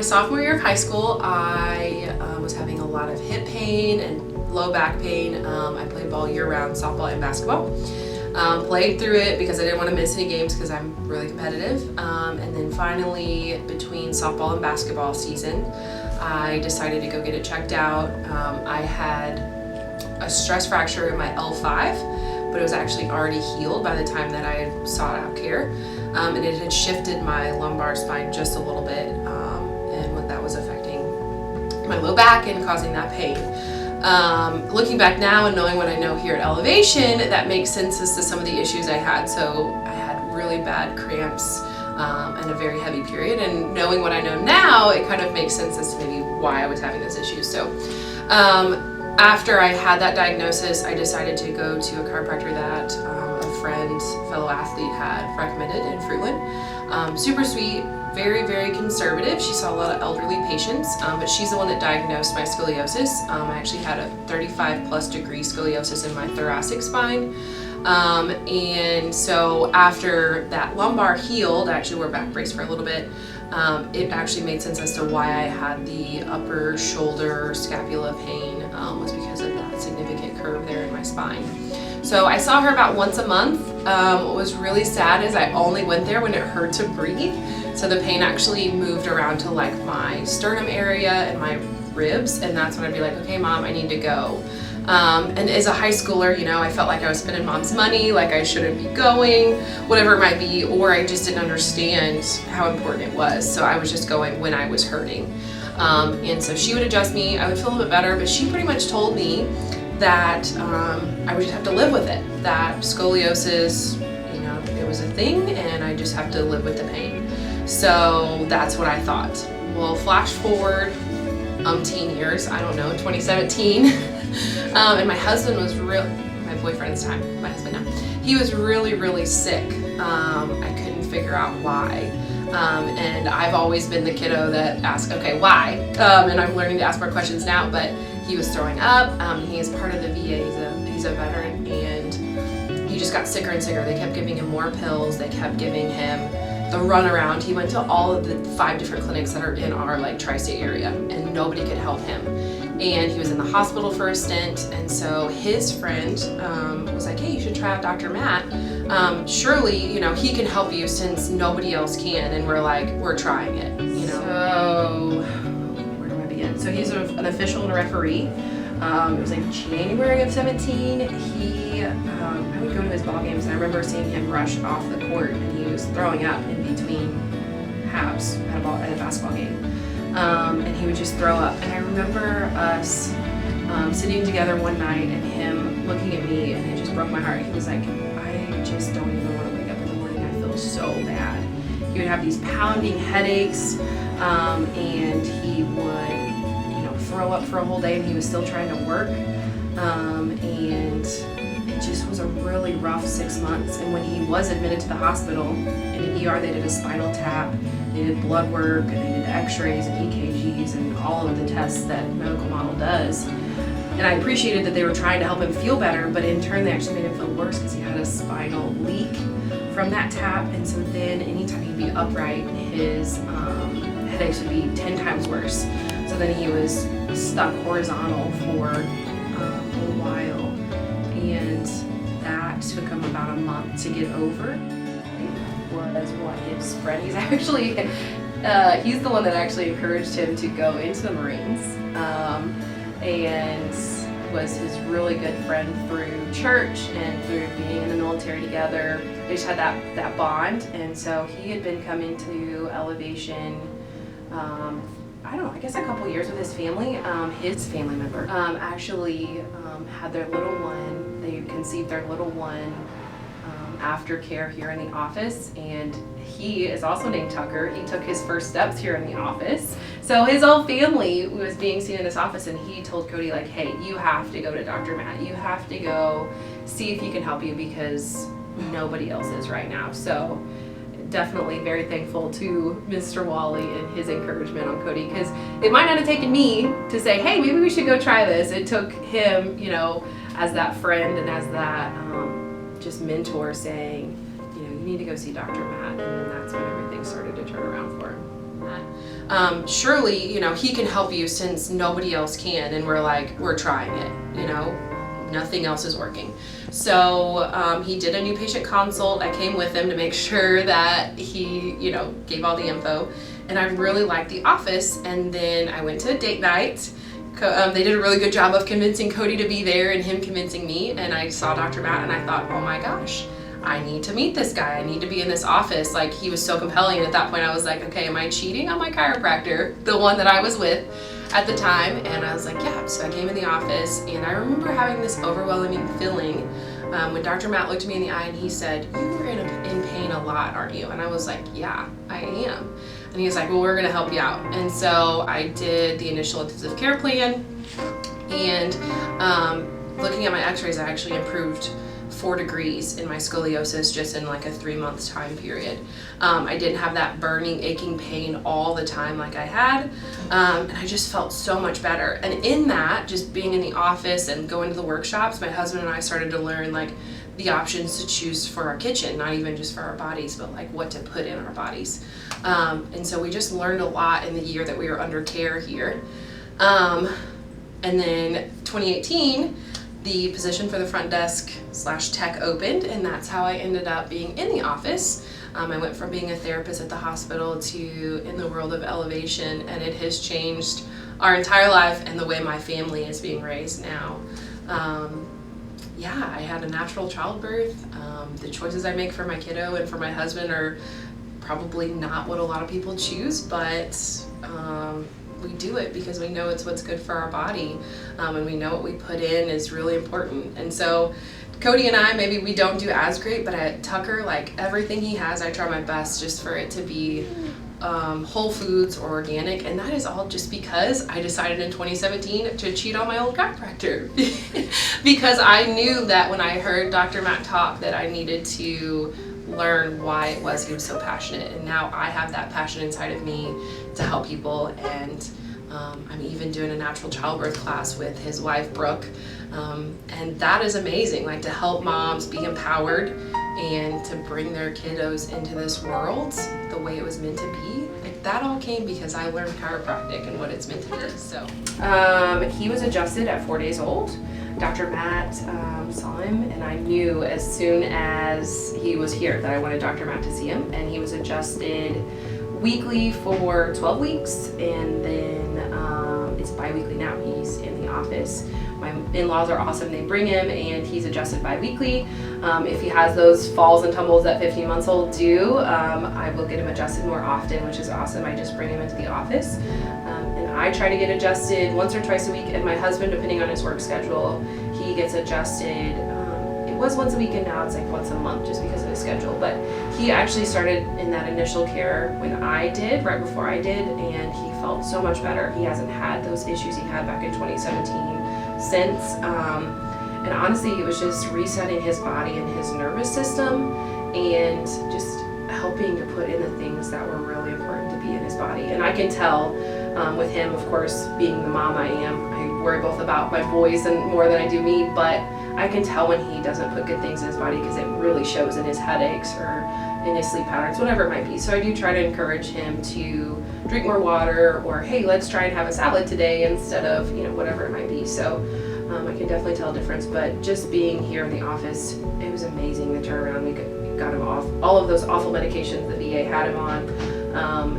sophomore year of high school, I was having a lot of hip pain and low back pain. I played ball year-round, softball and basketball. Played through it because I didn't want to miss any games because I'm really competitive. And then finally, between softball and basketball season, I decided to go get it checked out. I had a stress fracture in my L5, but it was actually already healed by the time that I sought out care. And it had shifted my lumbar spine just a little bit, and what that was affecting my low back and causing that pain. Looking back now and knowing what I know here at Elevation, that makes sense as to some of the issues I had. So I had really bad cramps and a very heavy period, and knowing what I know now, it kind of makes sense as to maybe why I was having those issues. So after I had that diagnosis, I decided to go to a chiropractor that a friend, fellow athlete, had recommended in Fruitland. Super sweet, very, very conservative. She saw a lot of elderly patients, but she's the one that diagnosed my scoliosis. I actually had a 35+ degree scoliosis in my thoracic spine. And so after that lumbar healed, I actually wore a back brace for a little bit. It actually made sense as to why I had the upper shoulder scapula pain, was because of that significant curve there in my spine. So I saw her about once a month. What was really sad is I only went there when it hurt to breathe. So the pain actually moved around to like my sternum area and my ribs, and that's when I'd be like, okay, Mom, I need to go. And as a high schooler, you know, I felt like I was spending Mom's money, like I shouldn't be going, whatever it might be, or I just didn't understand how important it was. So I was just going when I was hurting. And so she would adjust me, I would feel a little bit better, but she pretty much told me that I would just have to live with it, that scoliosis, you know, it was a thing, and I just have to live with the pain. So that's what I thought. Well, flash forward umpteen years, I don't know, 2017, and my husband was my boyfriend at the time, my husband now, he was really, really sick. I couldn't figure out why. And I've always been the kiddo that asks, okay, why? And I'm learning to ask more questions now, but he was throwing up. He is part of the VA, he's a veteran, and he just got sicker and sicker. They kept giving him more pills, they kept giving him the runaround. He went to all of the 5 different clinics that are in our like tri-state area, and nobody could help him. And he was in the hospital for a stint, and so his friend was like, hey, you should try out Dr. Matt. Surely, you know, he can help you since nobody else can. And we're like, we're trying it, you know. So where do I begin? So he's an official and a referee. It was like January of 17. I would go to his ball games, and I remember seeing him rush off the court, and he was throwing up in between halves at a basketball game. And he would just throw up. And I remember us sitting together one night and him looking at me, and it just broke my heart. He was like, I just don't even want to wake up in the morning. I feel so bad. He would have these pounding headaches, and he would, throw up for a whole day, and he was still trying to work. And it just was a really rough 6 months. And when he was admitted to the hospital in an ER, they did a spinal tap, they did blood work, and they did x-rays and EKGs and all of the tests that medical model does. And I appreciated that they were trying to help him feel better, but in turn they actually made him feel worse because he had a spinal leak from that tap. And so then anytime he'd be upright, his headaches would be 10 times worse. So then he was stuck horizontal for a while, and that took him about a month to get over. Was what his friend, he's actually, he's the one that actually encouraged him to go into the Marines, and was his really good friend through church and through being in the military together. They just had that bond, and so he had been coming to Elevation, I don't know, I guess a couple years with his family. His family member actually had their little one, they conceived their little one aftercare here in the office, and he is also named Tucker. He took his first steps here in the office. So his whole family was being seen in this office, and he told Cody, like, hey, you have to go to Dr. Matt. You have to go see if he can help you because nobody else is right now. So definitely very thankful to Mr. Wally and his encouragement on Cody, because it might not have taken me to say, hey, maybe we should go try this. It took him, as that friend and as that just mentor saying, you need to go see Dr. Matt, and then that's when everything started to turn around for him. Surely, he can help you since nobody else can. And we're trying it, nothing else is working. So he did a new patient consult. I came with him to make sure that he, gave all the info. And I really liked the office. And then I went to a date night. They did a really good job of convincing Cody to be there and him convincing me. And I saw Dr. Matt and I thought, oh my gosh, I need to meet this guy. I need to be in this office. Like, he was so compelling. And at that point I was like, okay, am I cheating on my chiropractor, the one that I was with at the time? And I was like, yeah. So I came in the office and I remember having this overwhelming feeling when Dr. Matt looked me in the eye and he said, you were in pain a lot, aren't you? And I was like, yeah, I am. And he was like, well, we're gonna help you out. And so I did the initial intensive care plan, and looking at my x-rays, I actually improved 4 degrees in my scoliosis just in like a 3-month time period. I didn't have that burning, aching pain all the time like I had, and I just felt so much better. And in that, just being in the office and going to the workshops, my husband and I started to learn like the options to choose for our kitchen, not even just for our bodies, but like what to put in our bodies. And so we just learned a lot in the year that we were under care here. And then 2018, the position for the front desk / tech opened, and that's how I ended up being in the office. I went from being a therapist at the hospital to in the world of elevation, and it has changed our entire life and the way my family is being raised now. Yeah, I had a natural childbirth. The choices I make for my kiddo and for my husband are probably not what a lot of people choose, but we do it because we know it's what's good for our body, and we know what we put in is really important. And so Cody and I, maybe we don't do as great, but at Tucker, like everything he has, I try my best just for it to be whole foods or organic, and that is all just because I decided in 2017 to cheat on my old chiropractor because I knew that when I heard Dr. Matt talk that I needed to learn why it was he was so passionate, and now I have that passion inside of me to help people. And I'm even doing a natural childbirth class with his wife Brooke, and that is amazing, like to help moms be empowered and to bring their kiddos into this world the way it was meant to be. Like that all came because I learned chiropractic and what it's meant to be. So he was adjusted at 4 days old. Dr. Matt saw him, and I knew as soon as he was here that I wanted Dr. Matt to see him, and he was adjusted weekly for 12 weeks, and then it's bi-weekly now. He's in the office. My in-laws are awesome. They bring him, and he's adjusted bi-weekly. If he has those falls and tumbles that 15 months old do, I will get him adjusted more often, which is awesome. I just bring him into the office. And I try to get adjusted once or twice a week, and my husband, depending on his work schedule, he gets adjusted. It was once a week, and now it's like once a month just because of his schedule. But he actually started in that initial care when I did, right before I did, and he felt so much better. He hasn't had those issues he had back in 2017 since. And honestly, it was just resetting his body and his nervous system and just helping to put in the things that were really important to be in his body. And I can tell with him, of course, being the mom I am, I worry both about my boys and more than I do me, but I can tell when he doesn't put good things in his body because it really shows in his headaches or in his sleep patterns, whatever it might be. So I do try to encourage him to drink more water, or hey, let's try and have a salad today instead of, whatever it might be. So I can definitely tell a difference, but just being here in the office, it was amazing the turnaround. We got him off all of those awful medications the VA had him on,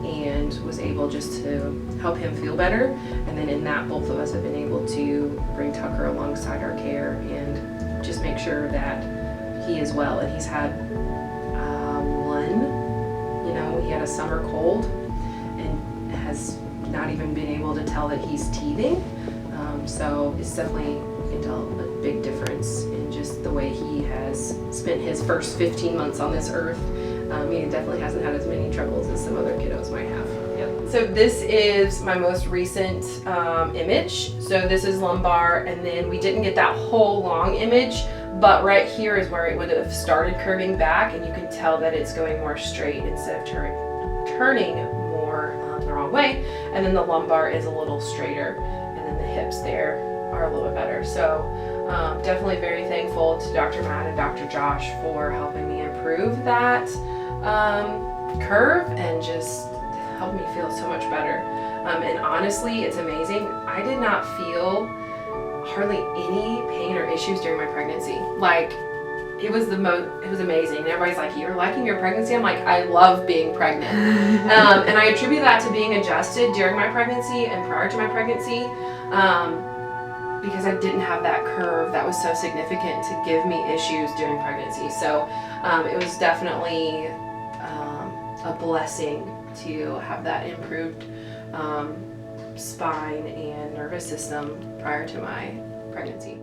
and was able just to help him feel better. And then in that, both of us have been able to bring Tucker alongside our care and just make sure that he is well. And he's had he had a summer cold and has not even been able to tell that he's teething. So it's definitely, you can tell, a big difference in just the way he has spent his first 15 months on this earth. He definitely hasn't had as many troubles as some other kiddos might have. Yep. So this is my most recent image. So this is lumbar, and then we didn't get that whole long image, but right here is where it would have started curving back, and you can tell that it's going more straight instead of turning more the wrong way. And then the lumbar is a little straighter, and then the hips there are a little bit better. So definitely very thankful to Dr. Matt and Dr. Josh for helping me improve that curve and just helped me feel so much better. And honestly, it's amazing. I did not feel hardly any pain or issues during my pregnancy. Like, it was amazing. And everybody's like, you're liking your pregnancy? I'm like, I love being pregnant. And I attribute that to being adjusted during my pregnancy and prior to my pregnancy, because I didn't have that curve that was so significant to give me issues during pregnancy. So it was definitely a blessing to have that improved spine and nervous system prior to my pregnancy.